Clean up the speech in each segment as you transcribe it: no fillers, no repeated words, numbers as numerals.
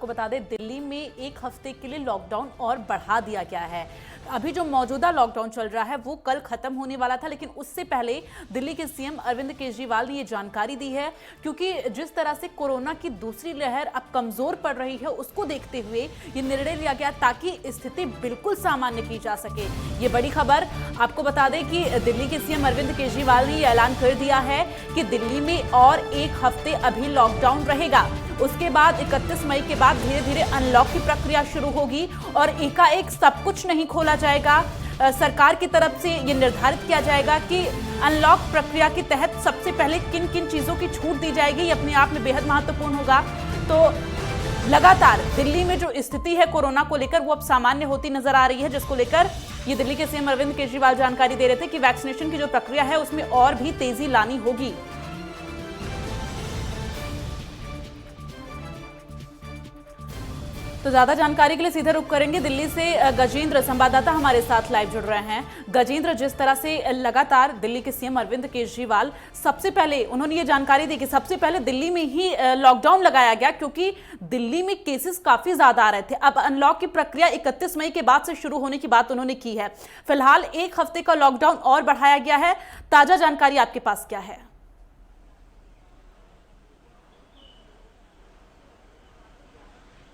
आपको बता दें दिल्ली में एक हफ्ते के लिए लॉकडाउन और बढ़ा दिया गया है। अभी जो मौजूदा लॉकडाउन चल रहा है वो कल खत्म होने वाला था, लेकिन उससे पहले दिल्ली के सीएम अरविंद केजरीवाल ने ये जानकारी दी है, क्योंकि जिस तरह से कोरोना की दूसरी लहर अब कमजोर पड़ रही है उसको देखते हुए ये निर्णय लिया गया ताकि स्थिति बिल्कुल सामान्य की जा सके। ये बड़ी खबर आपको बता दें कि दिल्ली के सीएम अरविंद केजरीवाल ने ये ऐलान कर दिया है कि दिल्ली में और एक हफ्ते अभी लॉकडाउन रहेगा। उसके बाद 31 मई के बाद धीरे धीरे अनलॉक की प्रक्रिया शुरू होगी और एकाएक सब कुछ नहीं खोला जाएगा। सरकार की तरफ से ये निर्धारित किया जाएगा कि अनलॉक प्रक्रिया के तहत सबसे पहले किन किन चीजों की छूट दी जाएगी। ये अपने आप में बेहद महत्वपूर्ण होगा। तो लगातार दिल्ली में जो स्थिति है कोरोना को लेकर वो अब सामान्य होती नजर आ रही है, जिसको लेकर ये दिल्ली के सीएम अरविंद केजरीवाल जानकारी दे रहे थे कि वैक्सीनेशन की जो प्रक्रिया है उसमें और भी तेजी लानी होगी। तो ज्यादा जानकारी के लिए सीधे रुख करेंगे दिल्ली से गजेंद्र, संवाददाता हमारे साथ लाइव जुड़ रहे हैं। गजेंद्र, जिस तरह से लगातार दिल्ली के सीएम अरविंद केजरीवाल सबसे पहले उन्होंने ये जानकारी दी कि सबसे पहले दिल्ली में ही लॉकडाउन लगाया गया क्योंकि दिल्ली में केसेस काफी ज्यादा आ रहे थे। अब अनलॉक की प्रक्रिया 31 मई के बाद से शुरू होने की बात उन्होंने की है। फिलहाल एक हफ्ते का लॉकडाउन और बढ़ाया गया है। ताजा जानकारी आपके पास क्या है?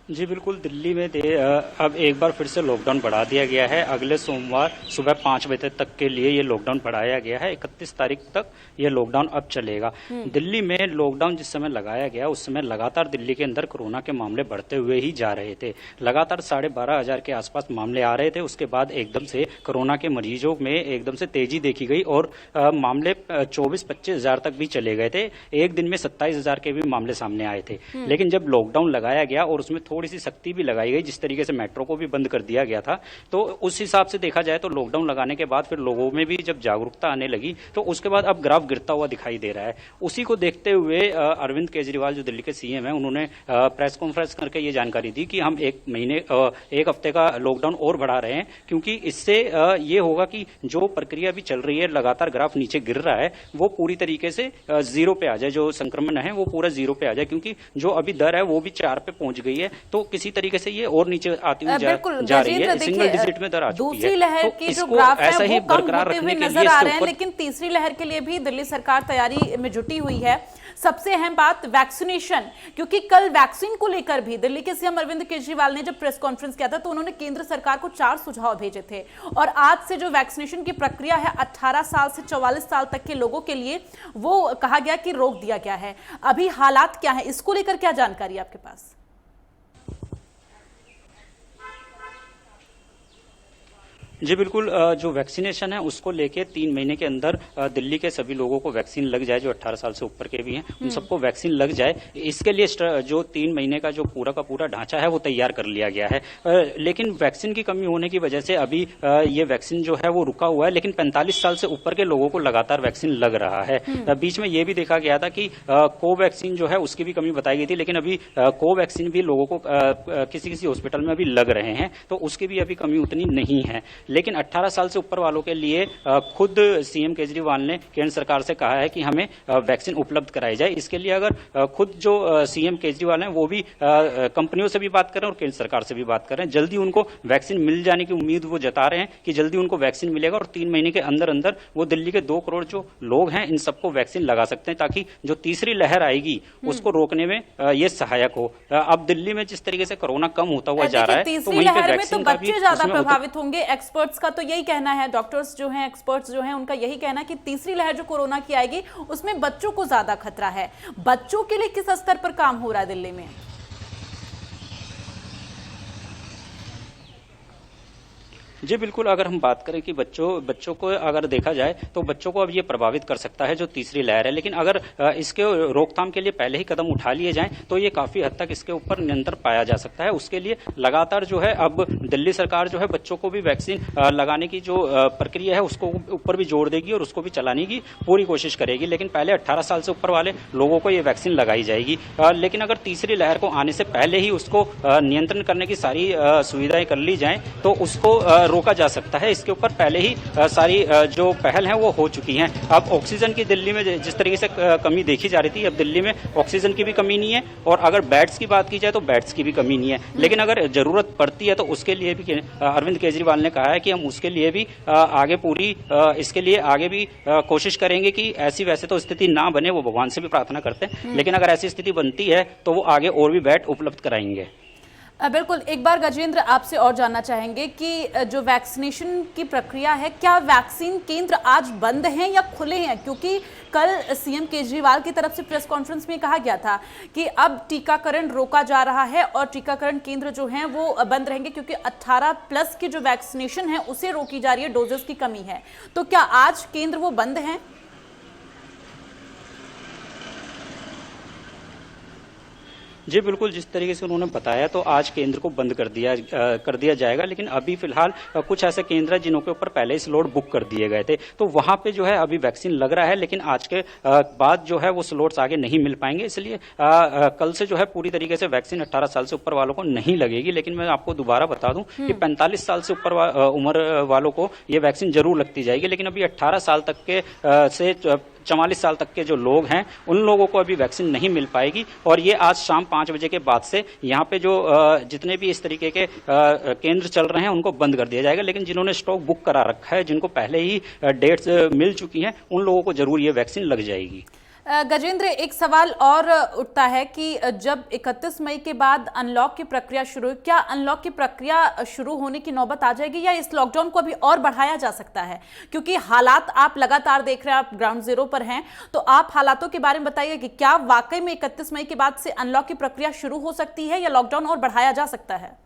जी बिल्कुल, दिल्ली में अब एक बार फिर से लॉकडाउन बढ़ा दिया गया है। अगले सोमवार सुबह 5 बजे तक के लिए ये लॉकडाउन बढ़ाया गया है। 31 तारीख तक ये लॉकडाउन अब चलेगा। दिल्ली में लॉकडाउन जिस समय लगाया गया उस समय लगातार दिल्ली के अंदर कोरोना के मामले बढ़ते हुए ही जा रहे थे। लगातार 12,500 के आसपास मामले आ रहे थे। उसके बाद एकदम से कोरोना के मरीजों में एकदम से तेजी देखी गई और मामले 24-25 हजार तक भी चले गए थे। एक दिन में 27,000 के भी मामले सामने आए थे। लेकिन जब लॉकडाउन लगाया गया और उसमें थोड़ी सी सख्ती भी लगाई गई, जिस तरीके से मेट्रो को भी बंद कर दिया गया था, तो उस हिसाब से देखा जाए तो लॉकडाउन लगाने के बाद फिर लोगों में भी जब जागरूकता आने लगी तो उसके बाद अब ग्राफ गिरता हुआ दिखाई दे रहा है। उसी को देखते हुए अरविंद केजरीवाल जो दिल्ली के सीएम है उन्होंने प्रेस कॉन्फ्रेंस करके ये जानकारी दी कि हम एक हफ्ते का लॉकडाउन और बढ़ा रहे हैं, क्योंकि इससे ये होगा कि जो प्रक्रिया भी चल रही है, लगातार ग्राफ नीचे गिर रहा है, वो पूरी तरीके से जीरो पे आ जाए। जो संक्रमण है वो पूरा जीरो पे आ जाए, क्योंकि जो अभी दर है वो भी 4 पे पहुंच गई है। तो किसी तरीके से ये और नीचे आती हुई जा रही है। सिंगल डिजिट में दर आ चुकी है। दूसरी लहर के जो ग्राफ है वो कम होते हुए नजर आ रहे हैं, लेकिन तीसरी लहर के लिए भी दिल्ली सरकार तैयारी में जुटी हुई है। सबसे अहम बात वैक्सीनेशन, क्योंकि कल वैक्सीन को लेकर भी दिल्ली के सीएम अरविंद केजरीवाल ने जब प्रेस कॉन्फ्रेंस किया था तो उन्होंने केंद्र सरकार को 4 सुझाव भेजे थे। और आज से जो वैक्सीनेशन की प्रक्रिया है 18 साल से 44 साल तक के लोगों के लिए वो कहा गया कि रोक दिया गया है। अभी हालात क्या है, इसको लेकर क्या जानकारी आपके पास? जी बिल्कुल, जो वैक्सीनेशन है उसको लेके 3 महीने के अंदर दिल्ली के सभी लोगों को वैक्सीन लग जाए, जो 18 साल से ऊपर के भी हैं उन सबको वैक्सीन लग जाए। इसके लिए जो 3 महीने का जो पूरा का पूरा ढांचा है वो तैयार कर लिया गया है। लेकिन वैक्सीन की कमी होने की वजह से अभी ये वैक्सीन जो है वो रुका हुआ है। लेकिन 45 साल से ऊपर के लोगों को लगातार वैक्सीन लग रहा है। बीच में ये भी देखा गया था कि कोवैक्सीन जो है उसकी भी कमी बताई गई थी, लेकिन अभी कोवैक्सीन भी लोगों को किसी किसी हॉस्पिटल में अभी लग रहे हैं, तो उसकी भी अभी कमी उतनी नहीं है। लेकिन 18 साल से ऊपर वालों के लिए खुद सीएम केजरीवाल ने केंद्र सरकार से कहा है कि हमें वैक्सीन उपलब्ध कराई जाए। इसके लिए अगर खुद जो सीएम केजरीवाल हैं वो भी कंपनियों से भी बात कर रहे हैं और केंद्र सरकार से भी बात कर रहे हैं। जल्दी उनको वैक्सीन मिल जाने की उम्मीद वो जता रहे हैं कि जल्दी उनको वैक्सीन मिलेगा और 3 महीने के अंदर अंदर वो दिल्ली के 2 करोड़ जो लोग हैं इन सबको वैक्सीन लगा सकते हैं, ताकि जो तीसरी लहर आएगी उसको रोकने में ये सहायक हो। अब दिल्ली में जिस तरीके से कोरोना कम होता हुआ जा रहा है तो वहीं पे वैक्सीन का भी ज्यादा प्रभावित होंगे। एक्सपर्ट्स का तो यही कहना है, डॉक्टर्स जो हैं, एक्सपर्ट्स जो हैं, उनका यही कहना है कि तीसरी लहर जो कोरोना की आएगी उसमें बच्चों को ज्यादा खतरा है। बच्चों के लिए किस स्तर पर काम हो रहा है दिल्ली में? जी बिल्कुल, अगर हम बात करें कि बच्चों को अगर देखा जाए तो बच्चों को अब ये प्रभावित कर सकता है जो तीसरी लहर है। लेकिन अगर इसके रोकथाम के लिए पहले ही कदम उठा लिए जाएं तो ये काफी हद तक इसके ऊपर नियंत्रण पाया जा सकता है। उसके लिए लगातार जो है अब दिल्ली सरकार जो है बच्चों को भी वैक्सीन लगाने की जो प्रक्रिया है उसको ऊपर भी जोड़ देगी और उसको भी चलाने की पूरी कोशिश करेगी। लेकिन पहले 18 साल से ऊपर वाले लोगों को ये वैक्सीन लगाई जाएगी। लेकिन अगर तीसरी लहर को आने से पहले ही उसको नियंत्रण करने की सारी सुविधाएं कर ली जाए तो उसको रोका जा सकता है। इसके ऊपर पहले ही सारी जो पहल है वो हो चुकी हैं। अब ऑक्सीजन की दिल्ली में जिस तरीके से कमी देखी जा रही थी, अब दिल्ली में ऑक्सीजन की भी कमी नहीं है, और अगर बेड्स की बात की जाए तो बेड्स की भी कमी नहीं है। लेकिन अगर जरूरत पड़ती है तो उसके लिए भी अरविंद केजरीवाल ने कहा है कि हम उसके लिए भी आगे पूरी इसके लिए आगे भी कोशिश करेंगे कि ऐसी वैसे तो स्थिति ना बने, वो भगवान से भी प्रार्थना करते हैं, लेकिन अगर ऐसी स्थिति बनती है तो वो आगे और भी बेड उपलब्ध कराएंगे। बिल्कुल। एक बार गजेंद्र आपसे और जानना चाहेंगे कि जो वैक्सीनेशन की प्रक्रिया है, क्या वैक्सीन केंद्र आज बंद हैं या खुले हैं? क्योंकि कल सीएम केजरीवाल की तरफ से प्रेस कॉन्फ्रेंस में कहा गया था कि अब टीकाकरण रोका जा रहा है और टीकाकरण केंद्र जो हैं वो बंद रहेंगे, क्योंकि 18+ की जो वैक्सीनेशन है उसे रोकी जा रही है, डोजेस की कमी है। तो क्या आज केंद्र वो बंद हैं? जी बिल्कुल, जिस तरीके से उन्होंने बताया तो आज केंद्र को बंद कर दिया जाएगा, लेकिन अभी फिलहाल कुछ ऐसे केंद्र हैं जिनों के ऊपर पहले ही स्लॉट बुक कर दिए गए थे, तो वहां पे जो है अभी वैक्सीन लग रहा है, लेकिन आज के बाद जो है वो स्लॉट्स आगे नहीं मिल पाएंगे। इसलिए कल से जो है पूरी तरीके से वैक्सीन 18 साल से ऊपर वालों को नहीं लगेगी। लेकिन मैं आपको दोबारा बता दूं कि 45 साल से ऊपर उम्र वालों को ये वैक्सीन जरूर लगती जाएगी, लेकिन अभी 18 साल तक के से 44 साल तक के जो लोग हैं उन लोगों को अभी वैक्सीन नहीं मिल पाएगी। और ये आज शाम 5 बजे के बाद से यहाँ पे जो जितने भी इस तरीके के केंद्र चल रहे हैं उनको बंद कर दिया जाएगा। लेकिन जिन्होंने स्टॉक बुक करा रखा है, जिनको पहले ही डेट्स मिल चुकी हैं, उन लोगों को जरूर ये वैक्सीन लग जाएगी। गजेंद्र, एक सवाल और उठता है कि जब 31 मई के बाद अनलॉक की प्रक्रिया शुरू हुई, क्या अनलॉक की प्रक्रिया शुरू होने की नौबत आ जाएगी या इस लॉकडाउन को अभी और बढ़ाया जा सकता है? क्योंकि हालात आप लगातार देख रहे हैं, आप ग्राउंड जीरो पर हैं, तो आप हालातों के बारे में बताइए कि क्या वाकई में 31 मई के बाद से अनलॉक की प्रक्रिया शुरू हो सकती है या लॉकडाउन और बढ़ाया जा सकता है?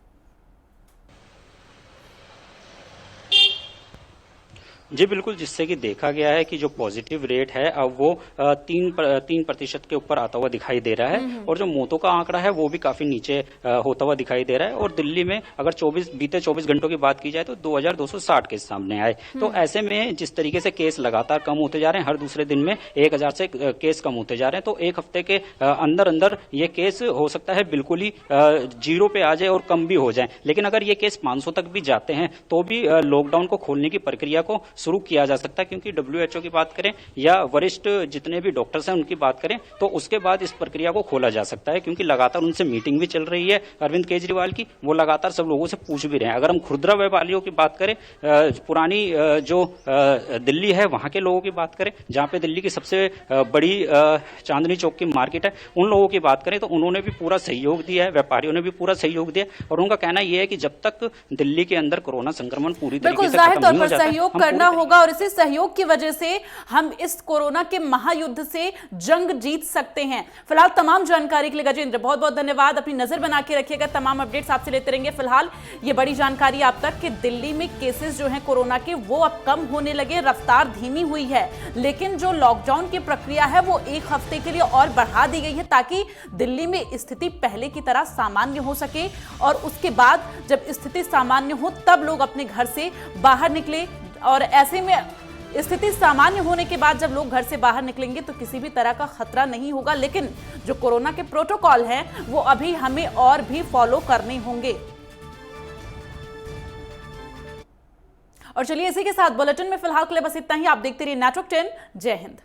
जी बिल्कुल, जिससे कि देखा गया है कि जो पॉजिटिव रेट है अब वो 3% के ऊपर आता हुआ दिखाई दे रहा है, और जो मौतों का आंकड़ा है वो भी काफी नीचे होता हुआ दिखाई दे रहा है। और दिल्ली में अगर बीते 24 घंटों की बात की जाए तो 2260 केस सामने आए। तो ऐसे में जिस तरीके से केस लगातार कम होते जा रहे हैं, हर दूसरे दिन में 1000 से केस कम होते जा रहे हैं, तो एक हफ्ते के अंदर अंदर ये केस हो सकता है बिल्कुल ही जीरो पे आ जाए और कम भी हो जाए। लेकिन अगर ये केस 500 तक भी जाते हैं तो भी लॉकडाउन को खोलने की प्रक्रिया को शुरू किया जा सकता है, क्योंकि WHO की बात करें या वरिष्ठ जितने भी डॉक्टर्स हैं उनकी बात करें तो उसके बाद इस प्रक्रिया को खोला जा सकता है, क्योंकि लगातार उनसे मीटिंग भी चल रही है अरविंद केजरीवाल की, वो लगातार सब लोगों से पूछ भी रहे हैं। अगर हम खुदरा व्यापारियों की बात करें, पुरानी जो दिल्ली है वहां के लोगों की बात करें, जहां पे दिल्ली की सबसे बड़ी चांदनी चौक की मार्केट है, उन लोगों की बात करें तो उन्होंने भी पूरा सहयोग दिया है, व्यापारियों ने भी पूरा सहयोग दिया, और उनका कहना यह है कि जब तक दिल्ली के अंदर कोरोना संक्रमण पूरी तरीके से खत्म नहीं हो जाता, सहयोग करना होगा और इसी सहयोग की वजह से हम इस कोरोना के महायुद्ध से जंग जीत सकते हैं। फिलहाल तमाम जानकारी के लिए गजेंद्र बहुत बहुत धन्यवाद। अपनी नजर बना के रखिएगा, तमाम अपडेट्स आपसे लेते रहेंगे। फिलहाल ये बड़ी जानकारी आप तक कि दिल्ली में केसेस जो हैं कोरोना के वो अब कम होने लगे, रफ्तार धीमी हुई है, लेकिन जो लॉकडाउन की प्रक्रिया है वो 1 हफ्ते के लिए और बढ़ा दी गई है ताकि दिल्ली में स्थिति पहले की तरह सामान्य हो सके, और उसके बाद जब स्थिति सामान्य हो तब लोग अपने घर से बाहर निकले। और ऐसे में स्थिति सामान्य होने के बाद जब लोग घर से बाहर निकलेंगे तो किसी भी तरह का खतरा नहीं होगा, लेकिन जो कोरोना के प्रोटोकॉल हैं वो अभी हमें और भी फॉलो करने होंगे। और चलिए इसी के साथ बुलेटिन में फिलहाल के लिए बस इतना ही। आप देखते रहिए नेटवर्क 10। जय हिंद।